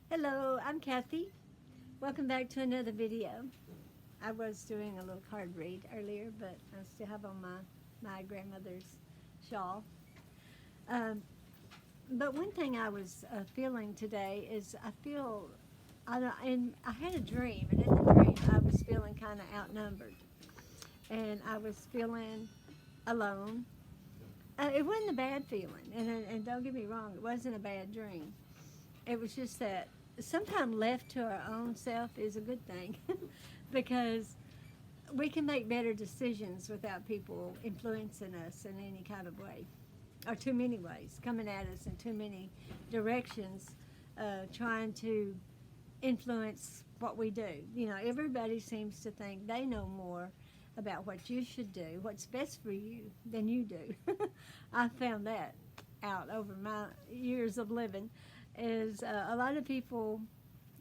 Hello, I'm Cathy. Welcome back to another video. I was doing a little card read earlier, but I still have on my grandmother's shawl. Um, but one thing I was feeling today is and I had a dream, and in the dream I was feeling kind of outnumbered, and I was feeling alone. It wasn't a bad feeling, and don't get me wrong, it wasn't a bad dream. It was just that sometimes left to our own self is a good thing because we can make better decisions without people influencing us in any kind of way or too many ways, coming at us in too many directions, trying to influence what we do. You know, everybody seems to think they know more about what you should do, what's best for you, than you do. I found that out over my years of living. Is a lot of people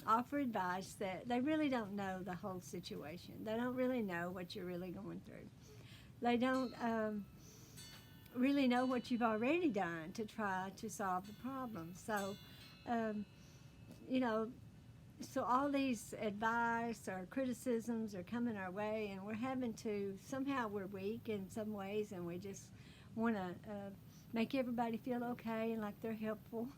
offer advice that they really don't know the whole situation. They don't really know what you're really going through. They don't really know what you've already done to try to solve the problem. So, um, you know, so all these advice or criticisms are coming our way, and we're having to somehow we're weak in some ways, and we just want to make everybody feel okay and like they're helpful.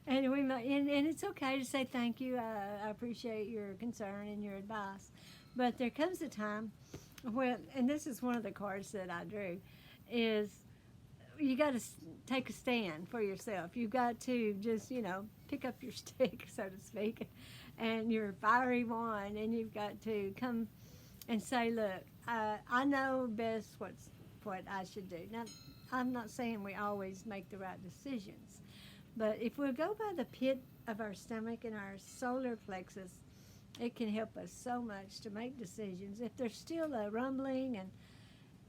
And it's okay to say thank you. I appreciate your concern and your advice, but there comes a time when, and this is one of the cards that I drew, is you got to take a stand for yourself. You've got to just, pick up your stick, so to speak, and your fiery one, and you've got to come and say, look, I know best what I should do. Now, I'm not saying we always make the right decisions, but if we go by the pit of our stomach and our solar plexus, it can help us so much to make decisions. If there's still a rumbling, and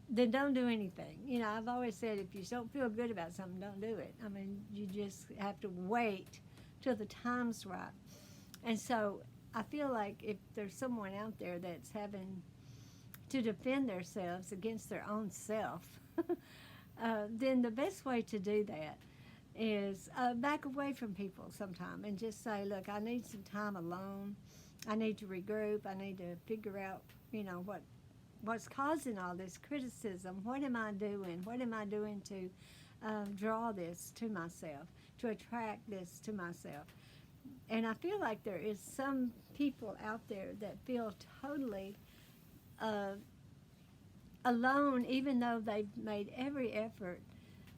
then don't do anything. You know, I've always said if you don't feel good about something, don't do it. I mean, you just have to wait till the time's right. And so I feel like if there's someone out there that's having to defend themselves against their own self, then the best way to do that is back away from people sometime and just say, look, I need some time alone. I need to regroup. I need to figure out, what's causing all this criticism. What am I doing? What am I doing to draw this to myself, to attract this to myself? And I feel like there is some people out there that feel totally uh, alone, even though they've made every effort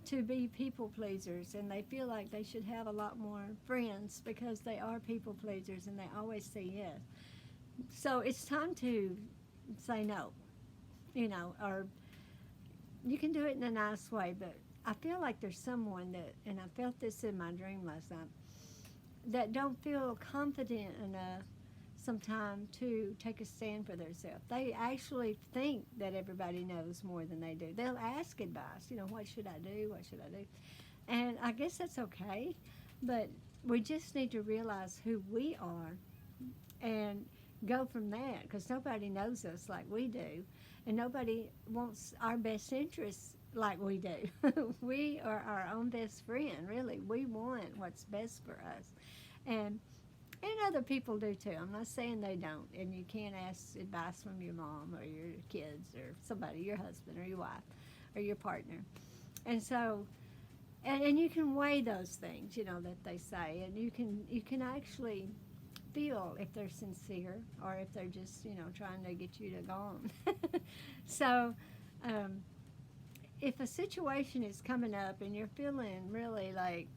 to be people pleasers, and they feel like they should have a lot more friends because they are people pleasers and they always say yes. So it's time to say no, or you can do it in a nice way, but I feel like there's someone that, and I felt this in my dream last night, that don't feel confident enough sometimes to take a stand for themselves. They actually think that everybody knows more than they do. They'll ask advice, what should I do? What should I do? And I guess that's okay, but we just need to realize who we are and go from that, because nobody knows us like we do, and nobody wants our best interests like we do. We are our own best friend, really. We want what's best for us. And other people do too. I'm not saying they don't. And you can't ask advice from your mom or your kids or somebody, your husband or your wife or your partner. And so, and you can weigh those things, that they say, and you can actually feel if they're sincere or if they're just, trying to get you to go on. So, um, if a situation is coming up and you're feeling really like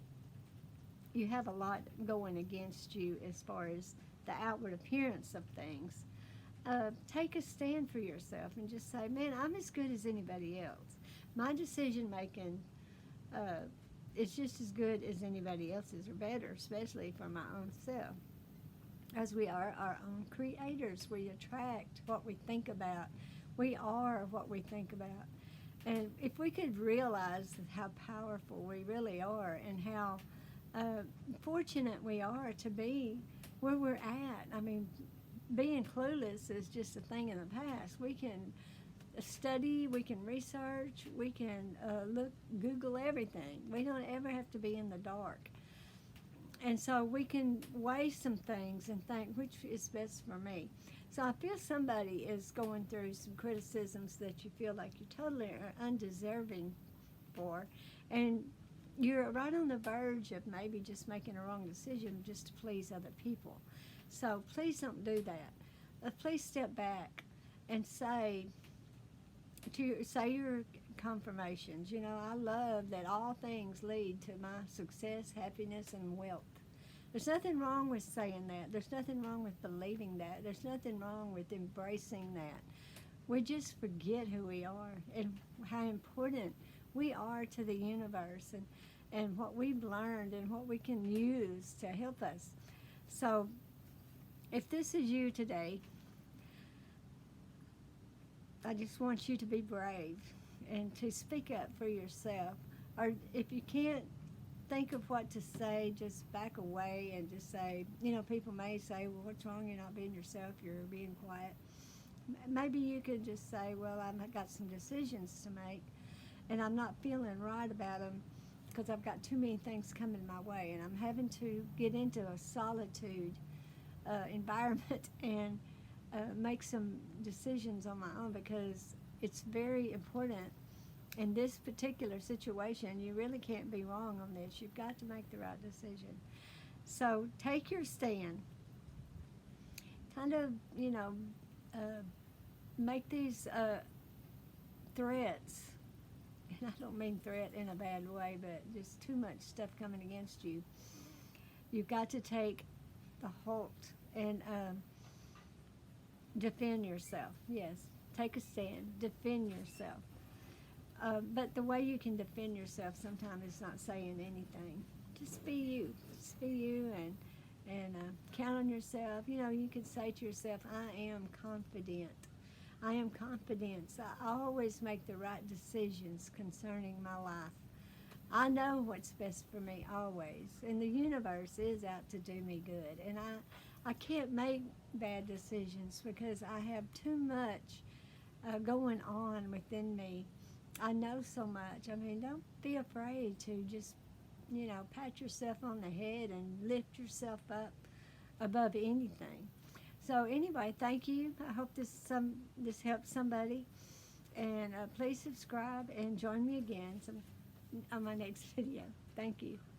you have a lot going against you as far as the outward appearance of things, take a stand for yourself and just say, man, I'm as good as anybody else. My decision making uh, is just as good as anybody else's, or better, especially for my own self. As we are our own creators, we attract what we think about. We are what we think about. And if we could realize how powerful we really are, and how uh, fortunate we are to be where we're at. I mean, being clueless is just a thing in the past. We can study, we can research, we can Google everything. We don't ever have to be in the dark. And so we can weigh some things and think which is best for me. So I feel somebody is going through some criticisms that you feel like you totally are undeserving for, and you're right on the verge of maybe just making a wrong decision just to please other people. So please don't do that. Please step back and say your confirmations. You know, I love that all things lead to my success, happiness, and wealth. There's nothing wrong with saying that. There's nothing wrong with believing that. There's nothing wrong with embracing that. We just forget who we are and how important we are to the universe, and what we've learned and what we can use to help us. So if this is you today, I just want you to be brave and to speak up for yourself. Or if you can't think of what to say, just back away and just say, you know, people may say, well, what's wrong? You're not being yourself. You're being quiet. Maybe you could just say, well, I've got some decisions to make, and I'm not feeling right about them because I've got too many things coming my way, and I'm having to get into a solitude environment and make some decisions on my own, because it's very important in this particular situation. You really can't be wrong on this. You've got to make the right decision. So take your stand. Kind of, you know, make these threats, and I don't mean threat in a bad way, but just too much stuff coming against you. You've got to take the halt and defend yourself. Yes, take a stand, defend yourself. But the way you can defend yourself sometimes is not saying anything. Just be you. Just be you, and count on yourself. You know, you can say to yourself, I am confident. I am confident. So I always make the right decisions concerning my life. I know what's best for me always, and the universe is out to do me good. And I can't make bad decisions because I have too much going on within me. I know so much. I mean, don't be afraid to just, you know, pat yourself on the head and lift yourself up above anything. So anyway, thank you. I hope this helps somebody. And please subscribe and join me again on my next video. Thank you.